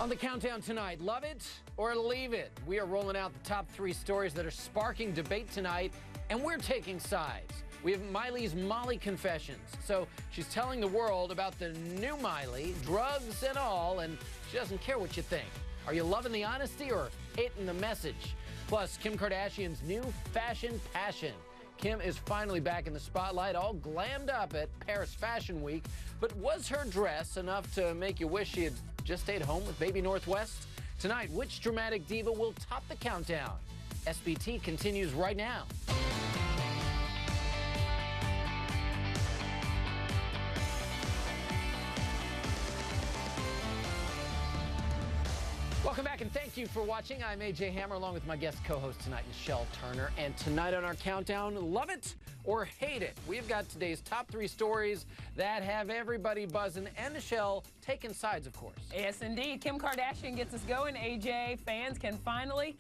On the countdown tonight, love it or leave it. We are rolling out the top 3 stories that are sparking debate tonight, and we're taking sides. We have Miley's Molly confessions. So she's telling the world about the new Miley, drugs and all, and she doesn't care what you think. Are you loving the honesty or hating the message? Plus, Kim Kardashian's new fashion passion. Kim is finally back in the spotlight, all glammed up at Paris Fashion Week. But was her dress enough to make you wish she had just stayed home with baby Northwest? Tonight, which dramatic diva will top the countdown? SBT continues right now. Welcome back, and thank you for watching. I'm A.J. Hammer, along with my guest co-host tonight, Michelle Turner. And tonight on our countdown, love it or hate it. We've got today's top 3 stories that have everybody buzzing, and Michelle taking sides, of course. Yes, indeed. Kim Kardashian gets us going, A.J. Fans can finally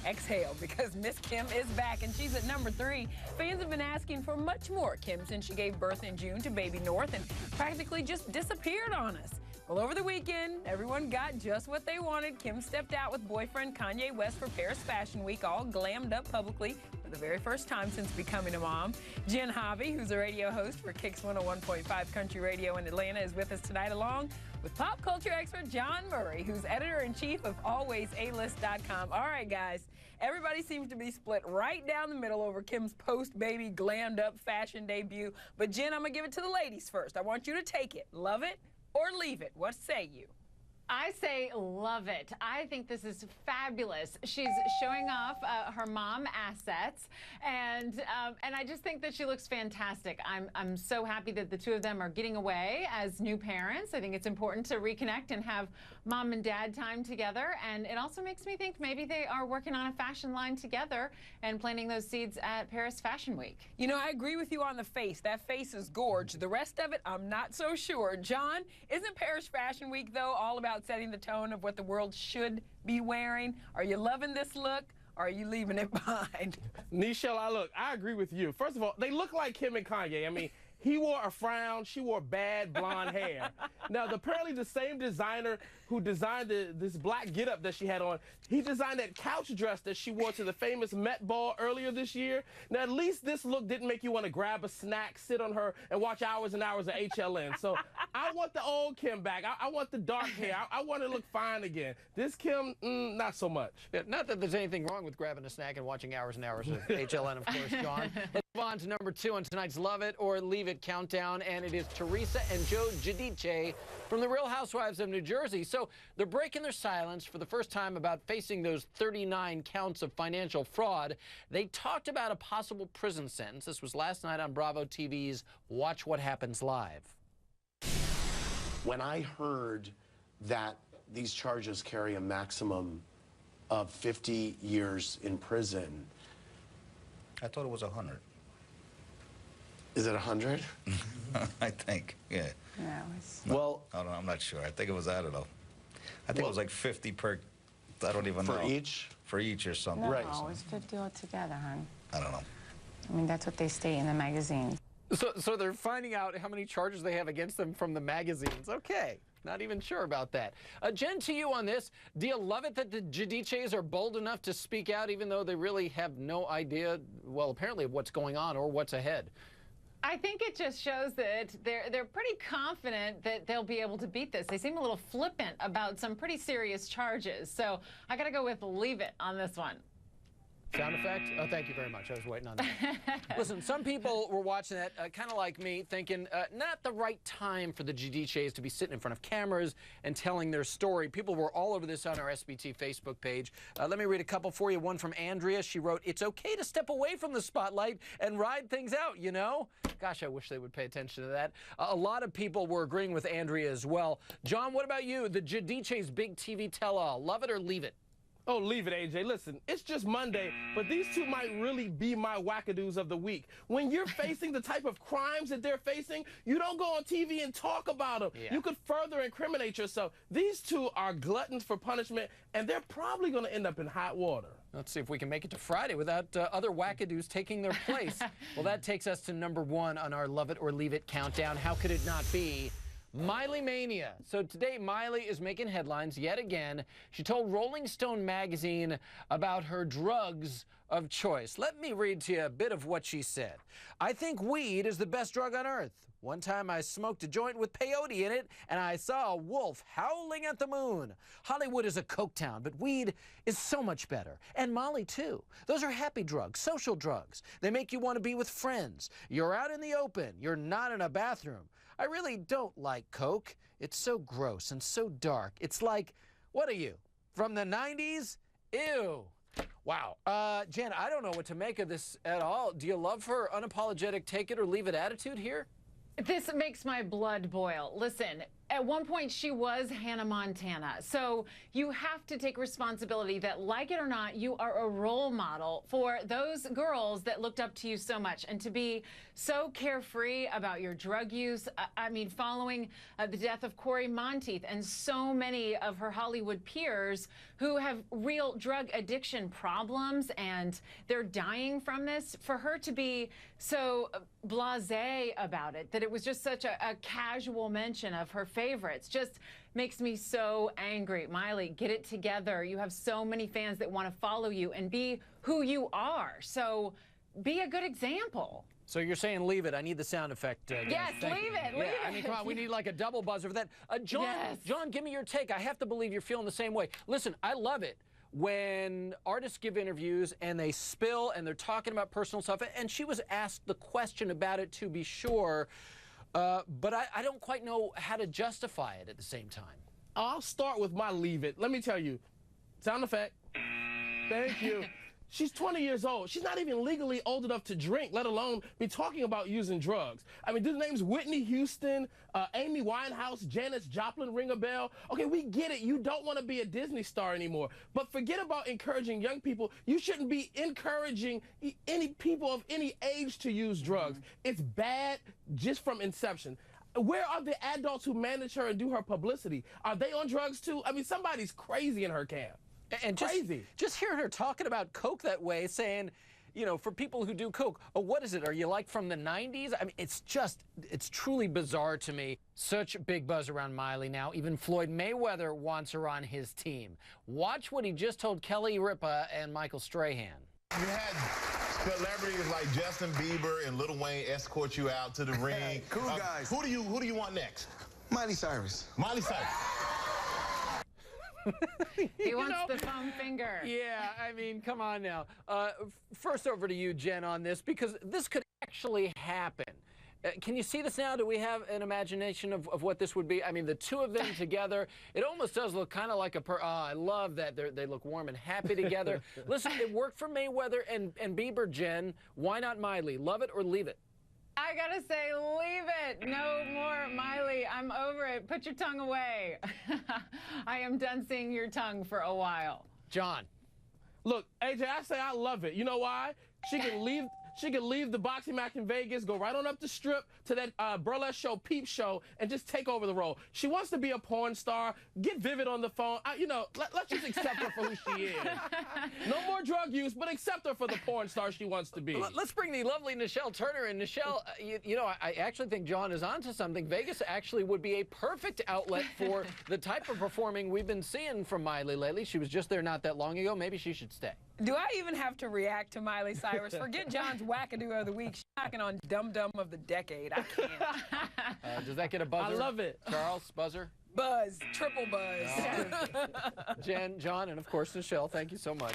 exhale because Miss Kim is back, and she's at number 3. Fans have been asking for much more Kim since she gave birth in June to baby North and practically just disappeared on us. Well, over the weekend, everyone got just what they wanted. Kim stepped out with boyfriend Kanye West for Paris Fashion Week, all glammed up publicly for the very first time since becoming a mom. Jen Hobby, who's a radio host for Kicks 101.5 Country Radio in Atlanta, is with us tonight, along with pop culture expert Jawn Murray, who's editor-in-chief of AlwaysAlist.com. All right, guys, everybody seems to be split right down the middle over Kim's post-baby glammed-up fashion debut. But, Jen, I'm going to give it to the ladies first. I want you to take it. Love it or leave it? What say you? I say love it. I think this is fabulous. She's showing off her mom assets, and I just think that she looks fantastic. I'm so happy that the two of them are getting away as new parents. I think it's important to reconnect and have mom and dad time together, and it also makes me think maybe they are working on a fashion line together and planting those seeds at Paris Fashion Week. You know, I agree with you on the face. That face is gorgeous. The rest of it, I'm not so sure. John, isn't Paris Fashion Week, though, all about setting the tone of what the world should be wearing? Are you loving this look, or are you leaving it behind? Nichelle, I agree with you. First of all, they look like Kim and Kanye. I mean, he wore a frown, she wore bad blonde hair. Now, apparently the same designer who designed this black getup that she had on, he designed that couch dress that she wore to the famous Met Ball earlier this year. Now, at least this look didn't make you want to grab a snack, sit on her, and watch hours and hours of HLN. So I want the old Kim back. I want the dark hair. I want to look fine again. This Kim, not so much. Yeah, not that there's anything wrong with grabbing a snack and watching hours and hours of HLN, of course, John. Let's move on to number 2 on tonight's Love It or Leave It countdown, and it is Teresa and Joe Giudice from the Real Housewives of New Jersey. So they're breaking their silence for the first time about facing those 39 counts of financial fraud. They talked about a possible prison sentence. This was last night on Bravo TV's Watch What Happens Live. When I heard that these charges carry a maximum of 50 years in prison, I thought it was 100. Is it 100? I think, yeah. Yeah, it was... Well, I don't know, I'm not sure. I think it was, I don't know. I think it was like 50 per, I don't even know. for each? For each or something. No, Right. it was 50 altogether, hon. I don't know. I mean, that's what they state in the magazine. So they're finding out how many charges they have against them from the magazines. Okay, not even sure about that. Jen, to you on this, do you love it that the Giudices are bold enough to speak out even though they really have no idea, well, apparently, of what's going on or what's ahead? I think it just shows that they're pretty confident that they'll be able to beat this. They seem a little flippant about some pretty serious charges. So I got to go with leave it on this one. Sound effect? Oh, thank you very much. I was waiting on that. Listen, some people were watching that, kind of like me, thinking not the right time for the Giudices to be sitting in front of cameras and telling their story. People were all over this on our SBT Facebook page. Let me read a couple for you. One from Andrea. She wrote, "It's okay to step away from the spotlight and ride things out, you know?" Gosh, I wish they would pay attention to that. A lot of people were agreeing with Andrea as well. John, what about you? The Giudices' big TV tell-all. Love it or leave it? Oh, leave it, AJ. Listen, it's just Monday, but these two might really be my wackadoos of the week. When you're facing the type of crimes that they're facing, you don't go on TV and talk about them. Yeah. You could further incriminate yourself. These two are gluttons for punishment, and they're probably going to end up in hot water. Let's see if we can make it to Friday without other wackadoos taking their place. Well, that takes us to number 1 on our Love It or Leave It countdown. How could it not be Miley Mania. So today, Miley is making headlines yet again. She told Rolling Stone magazine about her drugs of choice. Let me read to you a bit of what she said. I think weed is the best drug on earth. One time I smoked a joint with peyote in it, and I saw a wolf howling at the moon. Hollywood is a coke town, but weed is so much better. And Molly, too. Those are happy drugs, social drugs. They make you want to be with friends. You're out in the open. You're not in a bathroom. I really don't like coke. It's so gross and so dark. It's like, what are you, from the 90s? Ew. Wow. Jen, I don't know what to make of this at all. Do you love her unapologetic take it or leave it attitude here? This makes my blood boil. Listen, at one point she was Hannah Montana. So you have to take responsibility that, like it or not, you are a role model for those girls that looked up to you so much. And to be so carefree about your drug use, I mean, following the death of Corey Monteith and so many of her Hollywood peers who have real drug addiction problems and they're dying from this, for her to be so blasé about it, that it was just such a casual mention of her favorites, just makes me so angry. Miley, get it together. You have so many fans that want to follow you and be who you are. So be a good example. So you're saying leave it. I need the sound effect. Yes, leave it. Leave it. I mean, come on, we need like a double buzzer for that. John, Yes. John, give me your take. I have to believe you're feeling the same way. Listen, I love it when artists give interviews and they spill and they're talking about personal stuff. And she was asked the question about it, to be sure. But I don't quite know how to justify it at the same time. I'll start with my leave it. Let me tell you. Sound effect. Thank you. She's 20 years old. She's not even legally old enough to drink, let alone be talking about using drugs. I mean, these names Whitney Houston, Amy Winehouse, Janis Joplin ring a bell. Okay, we get it. You don't want to be a Disney star anymore. But forget about encouraging young people. You shouldn't be encouraging any people of any age to use drugs. It's bad just from inception. Where are the adults who manage her and do her publicity? Are they on drugs too? I mean, somebody's crazy in her camp. And just hearing her talking about coke that way, saying, you know, for people who do coke, oh, what is it? Are you like from the 90s? I mean, it's truly bizarre to me. Such big buzz around Miley now. Even Floyd Mayweather wants her on his team. Watch what he just told Kelly Ripa and Michael Strahan. You had celebrities like Justin Bieber and Lil Wayne escort you out to the ring. Cool guys. Who do you want next? Miley Cyrus. Miley Cyrus. He wants the foam finger. Yeah, I mean, come on now. First over to you, Jen, on this, because this could actually happen. Can you see this now? Do we have an imagination of what this would be? I mean, the two of them together, it almost does look kind of like I love that. They look warm and happy together. Listen, it worked for Mayweather and Bieber, Jen. Why not Miley? Love it or leave it? I gotta say, leave it. No more Miley. I'm over it. Put your tongue away. I am done seeing your tongue for a while. John. Look, AJ, I say I love it. You know why? She can leave the boxing match in Vegas, go right on up the strip to that burlesque show, Peep Show, and just take over the role. She wants to be a porn star. Get Vivid on the phone. You know, let's just accept her for who she is. No more drug use, but accept her for the porn star she wants to be. Let's bring the lovely Nichelle Turner in. Nichelle, you know, I actually think John is onto something. Vegas actually would be a perfect outlet for the type of performing we've been seeing from Miley lately. She was just there not that long ago. Maybe she should stay. Do I even have to react to Miley Cyrus? Forget John's wackadoo of the week. She's knocking on Dum Dum of the decade. I can't. Does that get a buzzer? I love it. Charles, buzzer? Buzz. Triple buzz. Jen, John, and of course, Nichelle, thank you so much.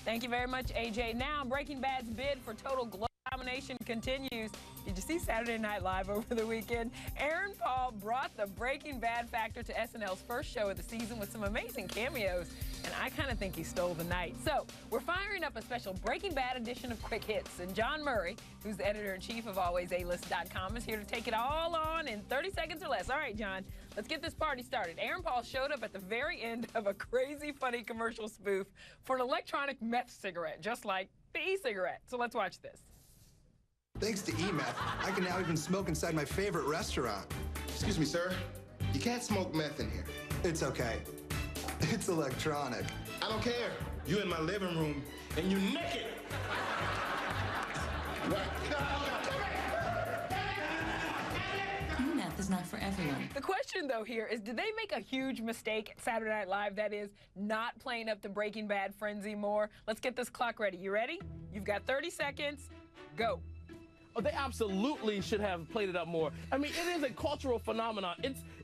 Thank you very much, AJ. Now, Breaking Bad's bid for total globe domination continues. Did you see Saturday Night Live over the weekend? Aaron Paul brought the Breaking Bad factor to SNL's first show of the season with some amazing cameos, and I kind of think he stole the night. So we're firing up a special Breaking Bad edition of Quick Hits, and John Murray, who's the editor-in-chief of AlwaysAlist.com, is here to take it all on in 30 seconds or less. All right, John, let's get this party started. Aaron Paul showed up at the very end of a crazy funny commercial spoof for an electronic meth cigarette, just like the e-cigarette. So let's watch this. Thanks to e-meth, I can now even smoke inside my favorite restaurant. Excuse me, sir. You can't smoke meth in here. It's okay. It's electronic. I don't care. You in my living room and you naked. E-meth is not for everyone. The question, though, here is, did they make a huge mistake at Saturday Night Live? That is, not playing up the Breaking Bad frenzy more? Let's get this clock ready. You ready? You've got 30 seconds. Go. Oh, they absolutely should have played it up more. I mean, it is a cultural phenomenon.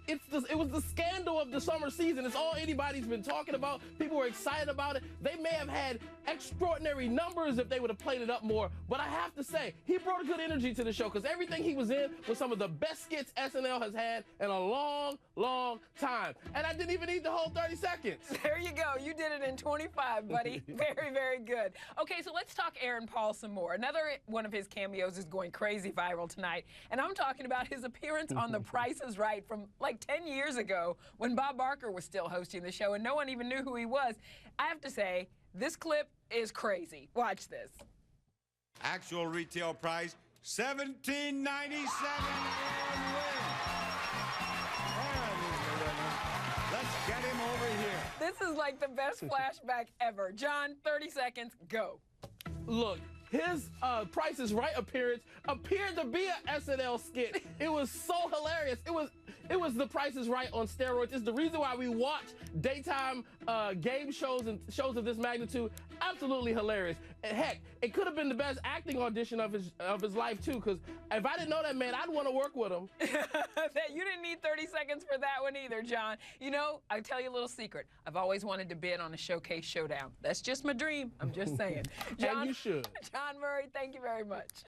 It was the scandal of the summer season. It's all anybody's been talking about. People were excited about it. They may have had extraordinary numbers if they would have played it up more. But I have to say, he brought a good energy to the show because everything he was in was some of the best skits SNL has had in a long, long time. And I didn't even need the whole 30 seconds. There you go. You did it in 25, buddy. Very, very good. Okay, so let's talk Aaron Paul some more. Another one of his cameos is going crazy viral tonight. And I'm talking about his appearance on The Price is Right from like 10 years ago when Bob Barker was still hosting the show and no one even knew who he was. I have to say, this clip is crazy. Watch this. Actual retail price, $17.97. Let's get him over here. This is like the best flashback ever. John, 30 seconds, go. Look, his Price is Right appearance appeared to be an SNL skit. It was so hilarious. It was The Price is Right on steroids. It's the reason why we watch daytime game shows and shows of this magnitude. Absolutely hilarious. And heck, it could have been the best acting audition of his life too, because if I didn't know that man, I'd want to work with him. You didn't need 30 seconds for that one either, John. You know, I'll tell you a little secret. I've always wanted to bid on a Showcase Showdown. That's just my dream. I'm just saying. John, and you should. John Murray, thank you very much.